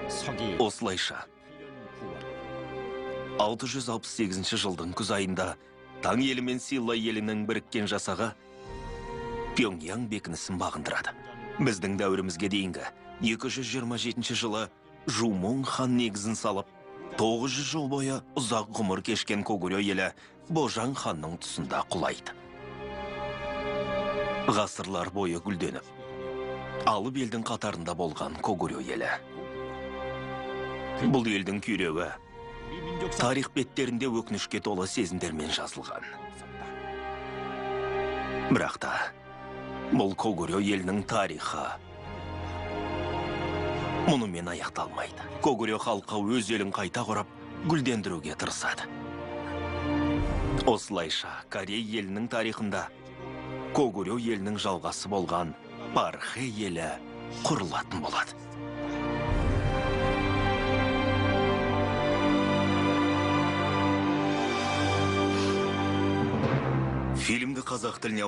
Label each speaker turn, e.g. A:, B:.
A: Осылайша 668 жылдың күз айында Таң елі мен Сила елінің біріккен жасағы Пьоньян бекінісін бағындырады. Біздің дәуірімізге дейінгі 227 жылы Жумон хан негізін салып, 900 жыл бойы ұзақ ғұмыр кешкен Когурё елі Божан ханның тұсында құлайды. Ғасырлар бойы гүлденіп, алып елдің қатарында болған Когурё елі. Бұл елдің күйреуі тарих беттерінде өкінішке толы сезімдермен жазылған. Бірақ та, бұл Когурё елінің тарихы мұнымен аяқталмайды. Когурё халқы өз елін қайта құрап, гүлдендіруге тырысады. Осылайша, Корей елінің тарихында Когурё елінің жалғасы болған Пархэ елі құрылатын болады. Фильмді қазақ тіліне